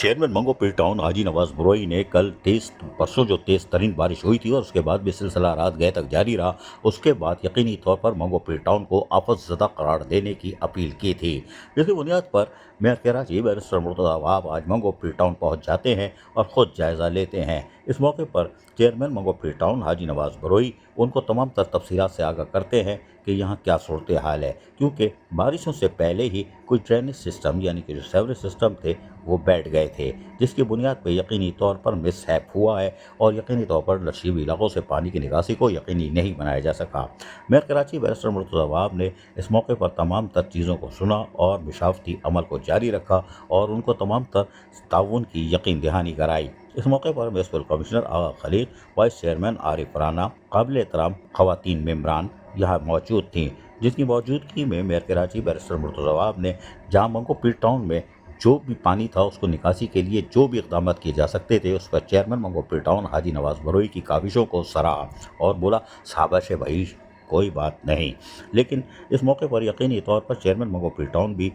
Chairman मंगो पीर town हाजी नवाज बुरोई ने कल परसों जो तेज तरीन बारिश हुई थी और उसके बाद भी सिलसिला रात गए तक जारी रहा, उसके बाद यकीनी तौर पर मंगो पीर टाउन को आफतज़दा करार देने की अपील की थी। जिसकी बुनियाद पर मेयर कराची बैरिस्टर मुर्तज़ा वहाब आज मंगो पीर टाउन पहुँच जाते हैं और ख़ुद जायज़ा लेते हैं। इस मौके पर चेयरमैन मंगो पीर टाउन हाजी नवाज बुरोई उनको तमाम तफसीलात से आगाह करते हैं कि यहाँ क्या सूरत हाल है, क्योंकि बारिशों से पहले ही कुछ ड्रेनेज सिस्टम यानी कि जो सेवरेज सिस्टम थे वो बैठ गए थे, जिसकी बुनियाद पर यकीनी तौर पर मिसहैप हुआ है और यकीनी तौर पर लशीबी इलाकों से पानी की निकासी को यकीनी नहीं बनाया जा सका। मेयर कराची बैरिस्टर मुर्तज़ा वहाब ने इस मौके पर तमाम तर चीज़ों को सुना और मुशावरती अमल को जारी रखा और उनको तमाम तर ताउन की यकीन दहानी कराई। इस मौके पर municipal commissioner Agha Khalil, vice chairman Arif Rana, काबिल एहतराम खवातीन मेंबरान यहाँ मौजूद थीं, जिसकी मौजूदगी में मेयर कराची बैरिस्टर मुर्तज़ा वहाब ने जहाँ मंगो पीर टाउन में जो भी पानी था उसको निकासी के लिए जो भी इक़दाम किए जा सकते थे उस पर चेयरमैन मंगो पीर टाउन हाजी नवाज बुरोई की काविशों को सराहा और बोला शाबाश भाई, कोई बात नहीं। लेकिन इस मौके पर यकीनी तौर पर चेयरमैन मंगो पीर टाउन भी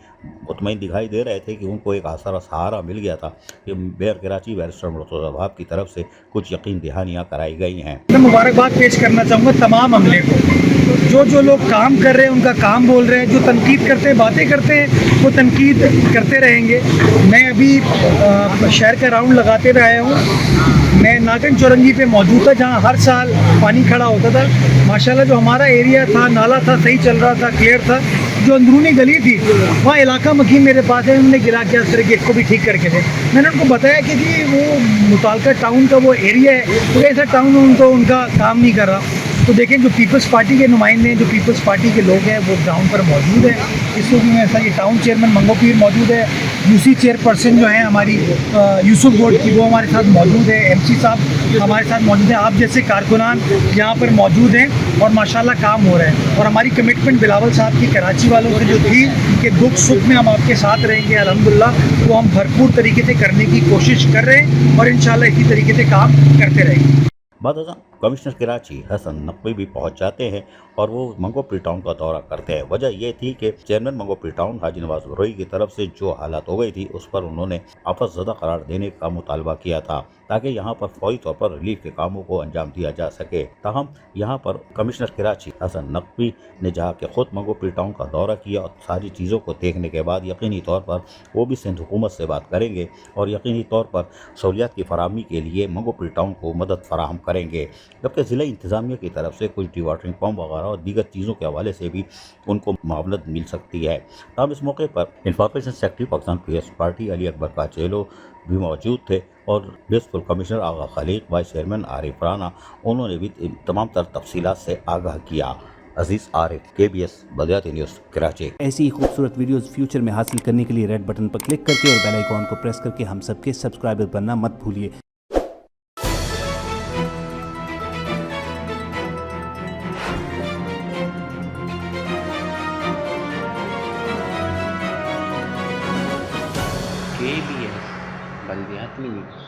मुतमईन दिखाई दे रहे थे कि उनको एक आसारा सहारा मिल गया था कि मेयर कराची बैरिस्टर मुर्तज़ा वहाब की तरफ से कुछ यकीन दहानियाँ कराई गई हैं। मैं मुबारकबाद पेश करना चाहूँगा तमाम अमले को, जो लोग काम कर रहे हैं उनका काम बोल रहे हैं, जो तनकीद करते हैं बातें करते हैं वो तनकीद करते रहेंगे। मैं अभी शहर का राउंड लगाते रहा हूँ। मैं नागन चौरंगी पे मौजूद था जहाँ हर साल पानी खड़ा होता था। माशाल्लाह जो हमारा एरिया था, नाला था, सही चल रहा था, क्लियर था। जो अंदरूनी गली थी वहाँ इलाका मकीन मेरे पास है, उन्होंने गिरा के इस तरह गेट को भी ठीक करके थे। मैंने उनको बताया कि जी वो मुताल्लिका टाउन का वो एरिया है, तो ऐसा टाउन उनका काम नहीं कर रहा। तो देखें जो पीपल्स पार्टी के नुमाइंदे हैं, जो पीपल्स पार्टी के लोग हैं वो ग्राउंड पर मौजूद है। इस वक्त में ऐसा ये टाउन चेयरमैन मंगो पीर मौजूद है, यूसी चेयरपर्सन जो हैं हमारी यूसुफ बोर्ड की वो हमारे साथ मौजूद है, एमसी साहब हमारे साथ मौजूद हैं, आप जैसे कारकुनान यहाँ पर मौजूद हैं और माशाल्लाह काम हो रहा है। और हमारी कमिटमेंट बिलावल साहब की कराची वालों से जो थी कि दुख सुख में हम आपके साथ रहेंगे, अल्हम्दुलिल्लाह वो हम भरपूर तरीके से करने की कोशिश कर रहे हैं और इंशाल्लाह इसी तरीके से काम करते रहेंगे। बाद कमिश्नर कराची हसन नकवी भी पहुंच जाते हैं और वो मंगो पीर टाउन का दौरा करते हैं। वजह यह थी कि चेयरमैन मंगो पीर टाउन हाजी नवाज बुरोई की तरफ से जो हालात हो गई थी उस पर उन्होंने आफतज़दा करार देने का मुतालबा किया था ताकि यहाँ पर फौरी तौर पर रिलीफ के कामों को अंजाम दिया जा सके। ताहम यहाँ पर कमिश्नर कराची हसन नकवी ने जहाँ के खुद मंगो पीर टाउन का दौरा किया और सारी चीज़ों को देखने के बाद यकीनी तौर पर वो भी सिंध हुकूमत से बात करेंगे और यकीनी तौर पर सहूलियात की फराहमी के लिए मंगो पीर टाउन को मदद फराहम करेंगे। जबकि ज़िला इंतज़ामिया की तरफ से कुछ डिवाटरिंग पंप वगैरह और दीगर चीज़ों के हवाले से भी उनको मावनत मिल सकती है। तब इस मौके पर information secretary Pakistan Peoples Party Ali Akbar Kachelo भी मौजूद थे और municipal commissioner Agha Khalil, vice chairman Arif Rana, उन्होंने भी तमाम तर तफसीलात से आगाह किया। अजीज़ आरिफ, KBS बलदियाती न्यूज़ कराची। ऐसी ही खूबसूरत वीडियोस फ्यूचर में हासिल करने के लिए रेड बटन पर क्लिक करके और बेल आइकॉन को प्रेस करके हम सबके सब्सक्राइबर बनना मत भूलिए। KBS बलदियाती न्यूज़।